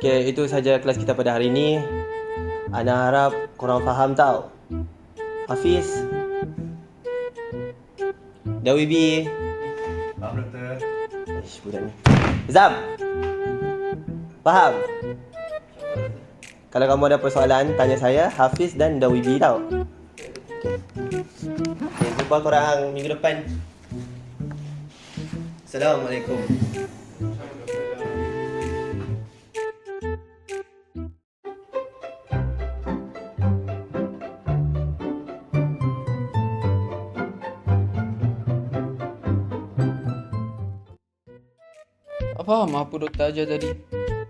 Okay, itu saja kelas kita pada hari ini. Ana harap korang faham tau. Hafiz, Dawi B. Faham doktor. Ish, budak ni. Zam, faham? Kalau kamu ada persoalan, tanya saya, Hafiz dan Dawi B tau. Okay, jumpa korang minggu depan. Assalamualaikum. Tak faham apa doktor ajar tadi.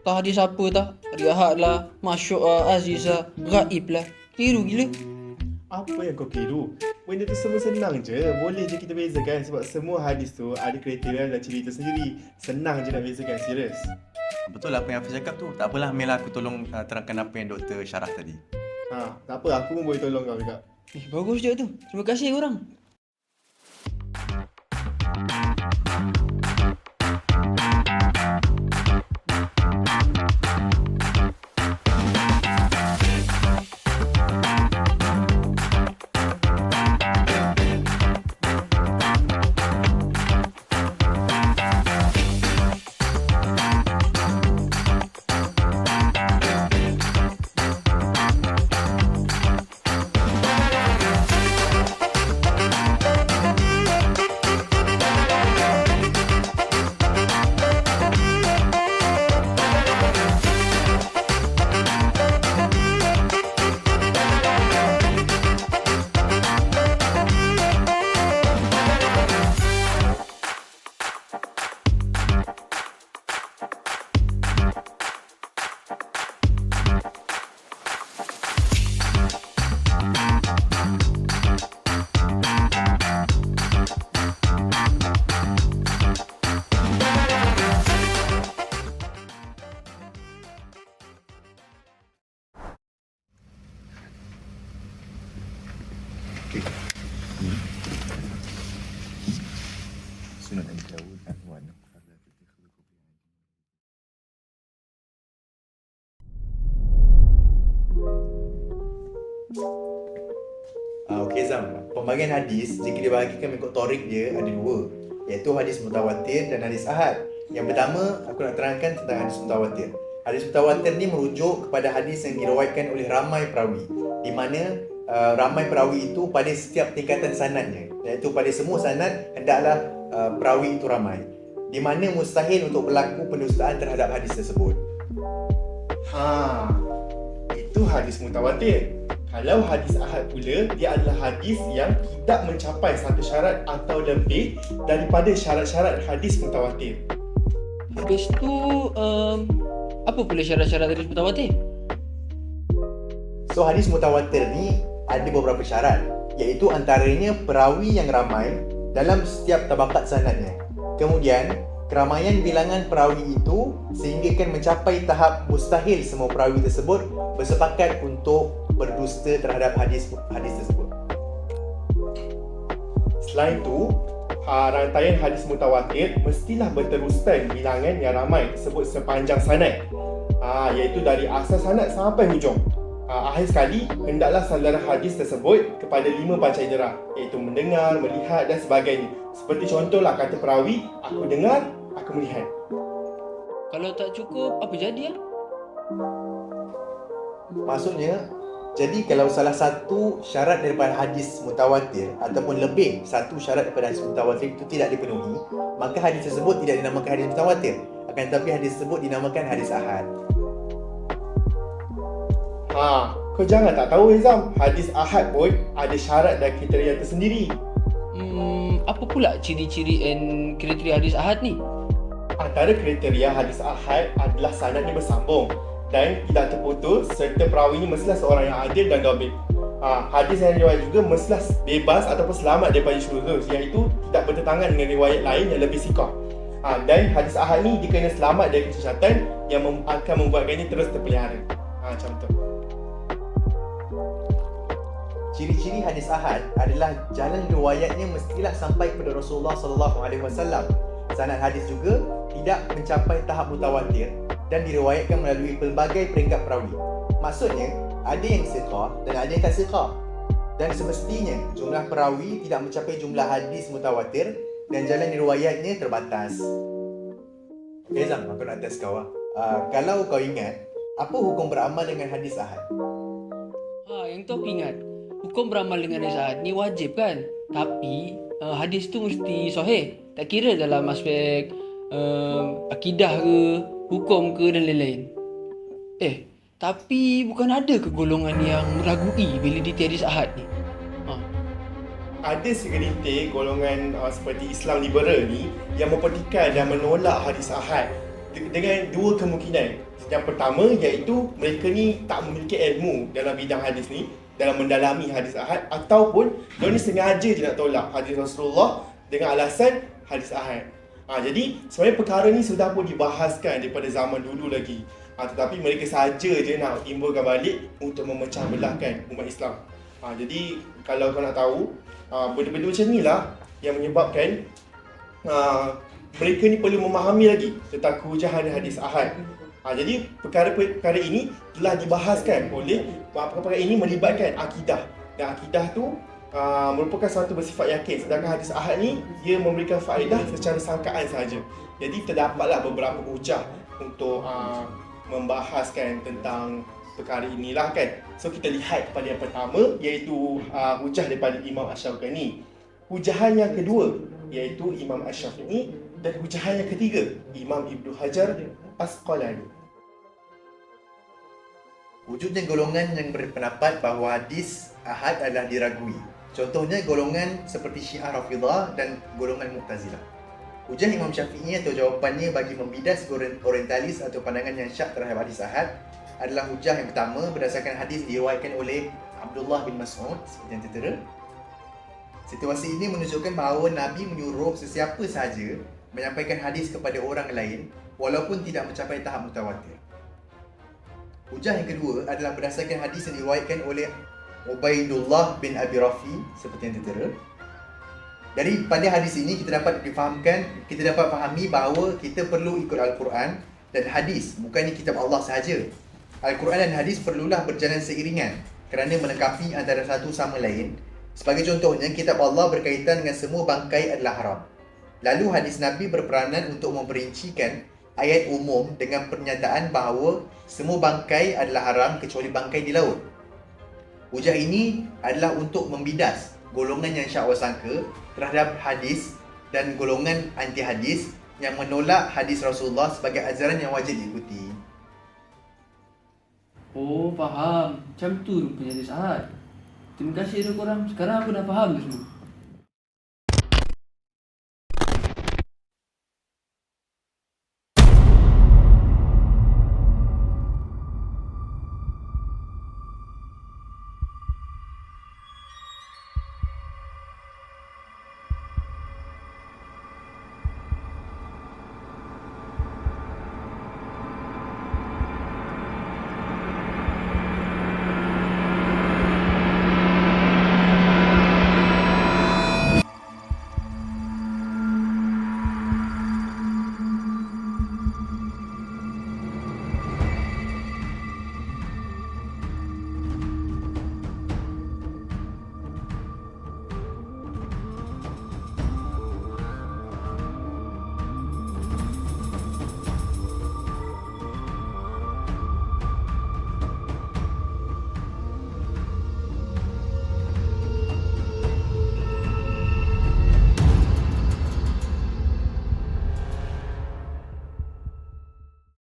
Tak hadis apa tak? Riahat lah, masyuk lah, aziz lah, gaib lah. Keliru gila. Apa yang kau keliru? Benda tu semua senang je. Boleh je kita bezakan sebab semua hadis tu ada kriteria dan ciri tersendiri. Senang je nak bezakan, serius. Betul lah apa yang Hafiz cakap tu. Tak apalah, Mel, aku tolong terangkan apa yang doktor syarah tadi. Tak apa, aku pun boleh tolong kau juga. Bagus je tu. Terima kasih korang. Sunat Nabi Dawud Ahwan. Okey Zam, pembagian hadis jika dibahagikan mengikut torik dia ada dua, iaitu hadis mutawatir dan hadis ahad. Yang pertama, aku nak terangkan tentang hadis mutawatir. Hadis mutawatir ni merujuk kepada hadis yang diriwayatkan oleh ramai perawi, di mana ramai perawi itu pada setiap tingkatan sanadnya, iaitu pada semua sanad hendaklah perawi itu ramai, di mana mustahil untuk berlaku pendustaan terhadap hadis tersebut. Itu hadis mutawatir. Kalau hadis ahad pula, dia adalah hadis yang tidak mencapai satu syarat atau lebih daripada syarat-syarat hadis mutawatir. Habis tu, apa pula syarat-syarat hadis mutawatir? So hadis mutawatir ni ada beberapa syarat, iaitu antaranya perawi yang ramai dalam setiap tabakat sanadnya. Kemudian, keramaian bilangan perawi itu sehinggakan mencapai tahap mustahil semua perawi tersebut bersepakat untuk berdusta terhadap hadis tersebut. Selain itu, rantaian hadis mutawatir mestilah berterusan bilangan yang ramai tersebut sepanjang sanad, iaitu dari asal sanad sampai hujung. Akhir sekali, hendaklah saudara hadis tersebut kepada 5 panca indera, iaitu mendengar, melihat dan sebagainya. Seperti contohlah kata perawi, aku dengar, aku melihat. Kalau tak cukup, apa jadi ya? Maksudnya, jadi kalau salah satu syarat daripada hadis mutawatir ataupun lebih satu syarat daripada hadis mutawatir itu tidak dipenuhi, maka hadis tersebut tidak dinamakan hadis mutawatir, akan tetapi hadis tersebut dinamakan hadis ahad. Kau jangan tak tahu Izam, hadis ahad pun ada syarat dan kriteria tersendiri. Apa pula ciri-ciri and kriteria hadis ahad ni? Antara kriteria hadis ahad adalah sanadnya bersambung dan tidak terputus, serta perawinya mestilah seorang yang adil dan dhabit. Hadis yang riwayat juga mestilah bebas ataupun selamat daripada syuzuz, iaitu tidak bertentangan dengan riwayat lain yang lebih siqah. Dan hadis ahad ni dia kena selamat dari kecacatan yang akan membuatkannya terus terpelihara. Macam tu. Ciri-ciri hadis ahad adalah jalan riwayatnya mestilah sampai kepada Rasulullah SAW, Sanad hadis juga tidak mencapai tahap mutawatir dan diriwayatkan melalui pelbagai peringkat perawi. Maksudnya, ada yang siqah dan ada yang tak siqah. Dan semestinya jumlah perawi tidak mencapai jumlah hadis mutawatir dan jalan riwayatnya terbatas. Okay Zam, aku nak test kau lah. Kalau kau ingat, apa hukum beramal dengan hadis ahad? Yang tu aku ingat. Hukum beramal dengan hadis ahad ni wajib kan? Tapi hadis tu mesti sahih. Tak kira dalam aspek akidah ke, hukum ke dan lain-lain. Tapi bukan ada ke golongan yang meragui validiti hadis ahad ni? Ada segelintir golongan seperti Islam liberal ni yang mempertikaikan dan menolak hadis ahad dengan dua kemungkinan. Yang pertama iaitu mereka ni tak memiliki ilmu dalam bidang hadis ni, dalam mendalami hadis ahad, ataupun mereka ni sengaja je nak tolak hadis Rasulullah dengan alasan hadis ahad. Jadi sebenarnya perkara ni sudah pun dibahaskan daripada zaman dulu lagi. Tetapi mereka saja je nak timbulkan balik untuk memecah belahkan umat Islam. Jadi kalau kau nak tahu, benda-benda macam ni lah yang menyebabkan mereka ni perlu memahami lagi tentang kehujahan hadis ahad. Jadi perkara-perkara ini telah dibahaskan oleh perkara ini melibatkan akidah, dan akidah tu merupakan satu bersifat yakin, sedangkan hadis ahad ni dia memberikan faedah secara sangkaan sahaja. Jadi terdapatlah beberapa hujah untuk membahaskan tentang perkara inilah kan. So kita lihat kepada yang pertama, iaitu hujah daripada Imam Asy-Syafi'i. Hujahan yang kedua iaitu Imam Asy-Syafi'i, dan hujahan yang ketiga Imam Ibnu Hajar Asqalani. Wujudnya golongan yang berpendapat bahawa hadis ahad adalah diragui. Contohnya golongan seperti Syiah Rafidhah dan golongan Mu'tazilah. Hujah Imam Syafi'i atau jawapannya bagi membidas orientalis atau pandangan yang syak terhadap hadis ahad adalah hujah yang pertama berdasarkan hadis diriwayatkan oleh Abdullah bin Mas'ud seperti yang tertera. Situasi ini menunjukkan bahawa Nabi menyuruh sesiapa sahaja menyampaikan hadis kepada orang lain walaupun tidak mencapai tahap mutawatir. Hujah yang kedua adalah berdasarkan hadis yang diriwayatkan oleh Ubaidullah bin Abi Rafi seperti yang tertera. Daripada hadis ini kita dapat fahami bahawa kita perlu ikut Al-Quran dan hadis, bukannya kitab Allah sahaja. Al-Quran dan hadis perlulah berjalan seiringan kerana melengkapi antara satu sama lain. Sebagai contohnya, kitab Allah berkaitan dengan semua bangkai adalah haram. Lalu hadis Nabi berperanan untuk memperincikan ayat umum dengan pernyataan bahawa semua bangkai adalah haram kecuali bangkai di laut. Hujah ini adalah untuk membidas golongan yang syak wasangka terhadap hadis dan golongan anti hadis yang menolak hadis Rasulullah sebagai ajaran yang wajib diikuti. Faham. Macam tu rupanya hadis ahad. Terima kasih korang. Sekarang aku dah faham tu semua.